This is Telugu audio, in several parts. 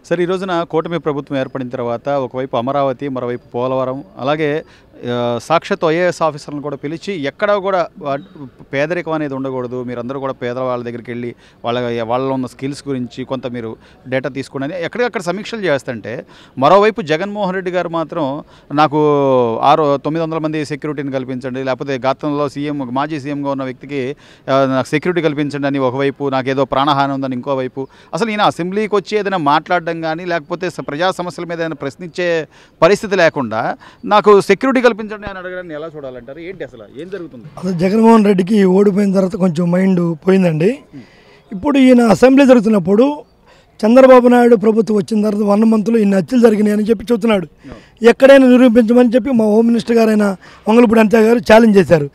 సరే, ఈ రోజున కూటమి ప్రభుత్వం ఏర్పడిన తర్వాత ఒకవైపు అమరావతి, మరోవైపు పోలవరం, అలాగే సాక్షాత్ ఐఏఎస్ ఆఫీసర్లను కూడా పిలిచి ఎక్కడా కూడా పేదరికం అనేది ఉండకూడదు, మీరందరూ కూడా పేదవాళ్ళ దగ్గరికి వెళ్ళి వాళ్ళలో ఉన్న స్కిల్స్ గురించి కొంత మీరు డేటా తీసుకుని ఎక్కడికక్కడ సమీక్షలు చేస్తుంటే, మరోవైపు జగన్మోహన్ రెడ్డి గారు మాత్రం నాకు 900 మంది సెక్యూరిటీని కల్పించండి, లేకపోతే గతంలో మాజీ సీఎంగా ఉన్న వ్యక్తికి నాకు సెక్యూరిటీ కల్పించండి అని ఒకవైపు, నాకేదో ప్రాణహాని ఉందని ఇంకోవైపు, అసలు ఈయన అసెంబ్లీకి వచ్చి ఏదైనా మాట్లాడడం కానీ లేకపోతే ప్రజా సమస్యల మీద ఏదైనా ప్రశ్నించే పరిస్థితి లేకుండా నాకు సెక్యూరిటీ కల్పించండి అని అడగడాన్ని ఎలా చూడాలంటారు? ఏంటి అసలు ఏం జరుగుతుంది? అసలు జగన్మోహన్ రెడ్డికి ఓడిపోయిన తర్వాత కొంచెం మైండ్ పోయిందండి. ఇప్పుడు ఈయన అసెంబ్లీ జరుగుతున్నప్పుడు చంద్రబాబు నాయుడు ప్రభుత్వం వచ్చిన తర్వాత 1 మంత్లో ఇన్ని హత్యలు జరిగినాయని చెప్పి చెబుతున్నాడు. ఎక్కడైనా నిరూపించమని చెప్పి మా హోమ్ మినిస్టర్ గారైన వంగలపూడి అనిత గారు ఛాలెంజ్ చేశారు.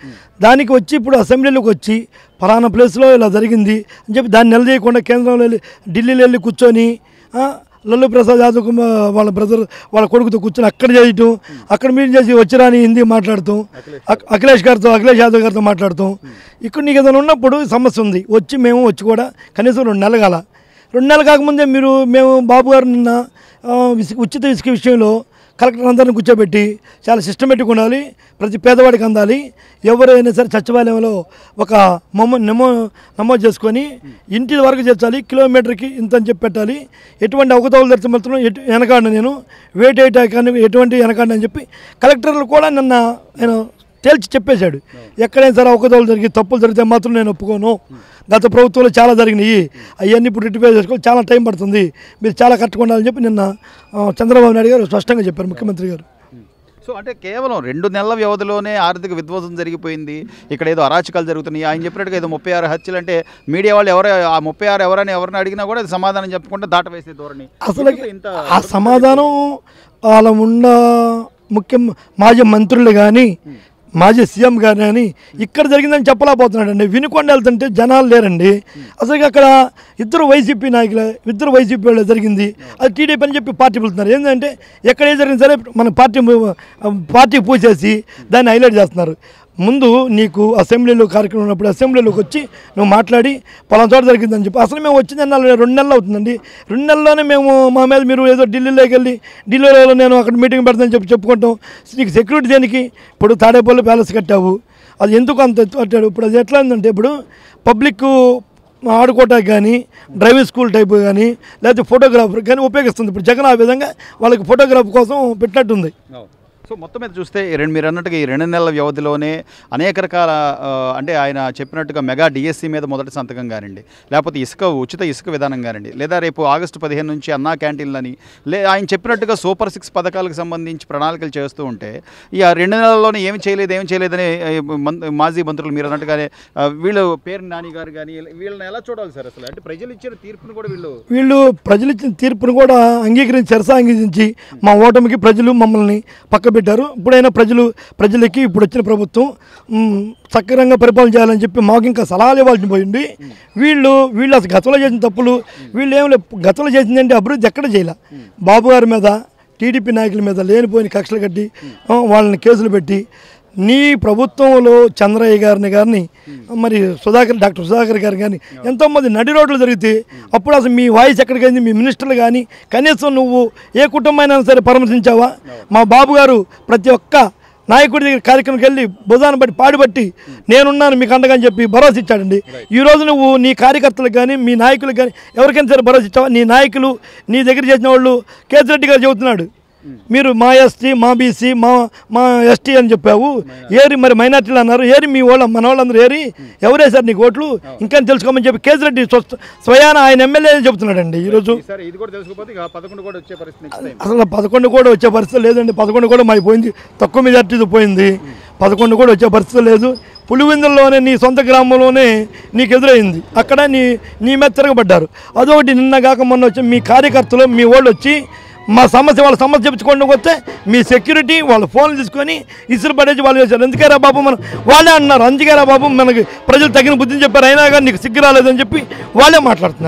దానికి వచ్చి ఇప్పుడు అసెంబ్లీలోకి వచ్చి ఫలానా ప్లేస్లో ఇలా జరిగింది అని చెప్పి దాన్ని నిలదీయకుండా కేంద్రంలో వెళ్ళి ఢిల్లీలో వెళ్ళి కూర్చొని లల్లు ప్రసాద్ యాదవ్ వాళ్ళ బ్రదర్ వాళ్ళ కొడుకుతో కూర్చొని అక్కడ చేయటం, అక్కడ మీటింగ్ చేసి వచ్చిరాని హిందీ మాట్లాడుతాం, అఖిలేష్ యాదవ్ గారితో మాట్లాడుతాం. ఇక్కడ నీకు ఏదైనా ఉన్నప్పుడు సమస్య ఉంది, మేము వచ్చి కూడా కనీసం 2 నెలలు కాల. 2 నెలలు కాకముందే మేము బాబు గారు నిన్న ఉచిత ఇసుక విషయంలో కలెక్టర్ అందరిని కూర్చోబెట్టి చాలా సిస్టమేటిక్ ఉండాలి, ప్రతి పేదవాడికి అందాలి, ఎవరైనా సరే సచివాలయంలో ఒక నమోదు చేసుకొని ఇంటి వరకు చేర్చాలి, కిలోమీటర్కి ఇంత అని చెప్పి పెట్టాలి, ఎటువంటి అవకతవలు తెరచమలుతున్నాం వెనకాడిన నేను వేటేట కానీ ఎటువంటి వెనకాడిన అని చెప్పి కలెక్టర్లు కూడా నిన్న ఆయన తేల్చి చెప్పేశాడు. ఎక్కడైనా సరే అవకతవలు జరిగి తప్పులు జరిగితే మాత్రం నేను ఒప్పుకోను, గత ప్రభుత్వంలో చాలా జరిగినాయి, అవన్నీ ఇప్పుడు రిటిఫై చేసుకోవాలి, చాలా టైం పడుతుంది, మీరు చాలా కట్టుకోవాలని చెప్పి నిన్న చంద్రబాబు నాయుడు గారు స్పష్టంగా చెప్పారు, ముఖ్యమంత్రి గారు. సో అంటే కేవలం 2 నెలల వ్యవధిలోనే ఆర్థిక విధ్వంసం జరిగిపోయింది, ఇక్కడ ఏదో అరాచకాలు జరుగుతున్నాయి. ఆయన చెప్పినట్టుగా ఏదో 36 హత్యలు అంటే మీడియా వాళ్ళు ఆ 36 ఎవరిని అడిగినా కూడా సమాధానం చెప్పకుండా దాటవేసే ధోరణి. అసలు ఆ సమాధానం వాళ్ళ మాజీ మంత్రులు కానీ మాజీ సీఎం గారు కానీ ఇక్కడ జరిగిందని చెప్పలేకపోతున్నాడండి. వినుకొండ వెళ్తుంటే జనాలు లేరండి. అసలు అక్కడ ఇద్దరు వైసీపీ వాళ్ళు జరిగింది, అది టీడీపీ అని చెప్పి పార్టీ పిలుస్తున్నారు. ఏంటంటే ఎక్కడ ఏం జరిగింది సరే మన పార్టీ పూసేసి దాన్ని హైలైట్ చేస్తున్నారు. ముందు నీకు అసెంబ్లీలో కార్యక్రమం ఉన్నప్పుడు అసెంబ్లీలోకి వచ్చి నువ్వు మాట్లాడి పలానా చోట జరిగిందని చెప్పి, అసలు మేము వచ్చింది 2 నెలలు అవుతుందండి. 2 నెలల్లోనే మా మీద మీరు ఏదో ఢిల్లీలోకి వెళ్ళి ఢిల్లీలో నేను అక్కడ మీటింగ్ పెడతానని చెప్పి చెప్పుకుంటాం. నీకు సెక్యూరిటీ దేనికి? ఇప్పుడు తాడేపల్లి ప్యాలెస్ కట్టావు, అది ఎందుకు అంత కట్టాడు? ఇప్పుడు అది ఎట్లా ఉందంటే ఇప్పుడు పబ్లిక్ ఆడుకోవటానికి కానీ డ్రైవింగ్ స్కూల్ టైపు కానీ లేకపోతే ఫోటోగ్రాఫర్ కానీ ఉపయోగిస్తుంది. ఇప్పుడు జగన్ ఆ విధంగా వాళ్ళకి ఫోటోగ్రాఫ్ కోసం పెట్టినట్టుంది. సో మొత్తం మీద చూస్తే మీరు అన్నట్టుగా ఈ 2 నెలల వ్యవధిలోనే అనేక రకాల అంటే ఆయన చెప్పినట్టుగా మెగా డిఎస్సి మీద మొదటి సంతకం కానివ్వండి, లేకపోతే ఉచిత ఇసుక విధానం కానివ్వండి, లేదా రేపు ఆగస్టు 15 నుంచి అన్నా క్యాంటీన్లని ఆయన చెప్పినట్టుగా సూపర్ 6 పథకాలకు సంబంధించి ప్రణాళికలు చేస్తూ ఉంటే ఈ 2 నెలల్లోనే ఏమి చేయలేదని మాజీ మంత్రులు మీరు అన్నట్టుగానే వీళ్ళు పేరు నాని గారు కానీ వీళ్ళని ఎలా చూడాలి సార్? అసలు అంటే ప్రజలు ఇచ్చిన తీర్పును కూడా వీళ్ళు ప్రజలు ఇచ్చిన తీర్పును కూడా అంగీకరించి మా ఓటమికి ప్రజలు మమ్మల్ని పక్క పెట్టారు. ఇప్పుడైనా ప్రజలకి ఇప్పుడు వచ్చిన ప్రభుత్వం సక్రమంగా పరిపాలన చేయాలని చెప్పి మాకు ఇంకా సలహాలు ఇవ్వాల్సి పోయింది. వీళ్ళు అసలు గతంలో చేసిన తప్పులు వీళ్ళు ఏమి గతంలో చేసిందంటే అభివృద్ధి ఎక్కడ చేయాల. బాబు గారి మీద టీడీపీ నాయకుల మీద లేనిపోయిన కక్షలు కట్టి వాళ్ళని కేసులు పెట్టి నీ ప్రభుత్వంలో చంద్రయ్య గారిని మరి డాక్టర్ సుధాకర్ గారు కానీ ఎంతోమంది నడి రోడ్లు జరిగితే అప్పుడు అసలు మీ వాయిస్ ఎక్కడికైంది? మీ మినిస్టర్లు కానీ కనీసం నువ్వు ఏ కుటుంబమైనా సరే పరామర్శించావా? మా బాబు గారు ప్రతి ఒక్క నాయకుడి దగ్గర కార్యక్రమంకి వెళ్ళి భుజాన్ని బట్టి పాడిబట్టి నేనున్నాను మీకు అండగా అని చెప్పి భరోసా ఇచ్చాడండి. ఈరోజు నువ్వు నీ కార్యకర్తలకు కానీ మీ నాయకులకు కానీ ఎవరికైనా సరే భరోసా ఇచ్చావా? నీ నాయకులు నీ దగ్గర చేసిన వాళ్ళు కేతిరెడ్డి గారు చెబుతున్నాడు, మీరు మా ఎస్టీ మా బీసీ మా ఎస్టీ అని చెప్పావు, ఏరి మరి మైనార్టీలు అన్నారు, ఏరి మీ మన వాళ్ళందరూ ఎవరే సార్ నీకు ఓట్లు ఇంకా తెలుసుకోమని చెప్పి కేసిరెడ్డి స్వయాన ఆయన ఎమ్మెల్యే చెబుతున్నాడండి. ఈరోజు అసలు 11 కూడా వచ్చే పరిస్థితి లేదండి. 11 కూడా మాకు పోయింది, తక్కువ మెజార్టీతో పోయింది. 11 కూడా వచ్చే పరిస్థితి లేదు. పులివెందుల్లోనే నీ సొంత గ్రామంలోనే నీకు ఎదురైంది, అక్కడ నీ మీద తిరగబడ్డారు. అదొకటి నిన్న కాక మొన్న వచ్చి మీ కార్యకర్తలు మీ వాళ్ళు వచ్చి వాళ్ళ సమస్య చెప్పుకోండి వస్తే మీ సెక్యూరిటీ వాళ్ళ ఫోన్లు తీసుకొని ఇసురు పడేసి వాళ్ళు చేశారు. ఎందుకేరా బాబు వాళ్ళే అన్నారు, అందుకేరా బాబు మనకి ప్రజలు తగిన బుద్ధిని చెప్పారు, అయినా కానీ నీకు సిగ్గు రాలేదని చెప్పి వాళ్ళే మాట్లాడుతున్నారు.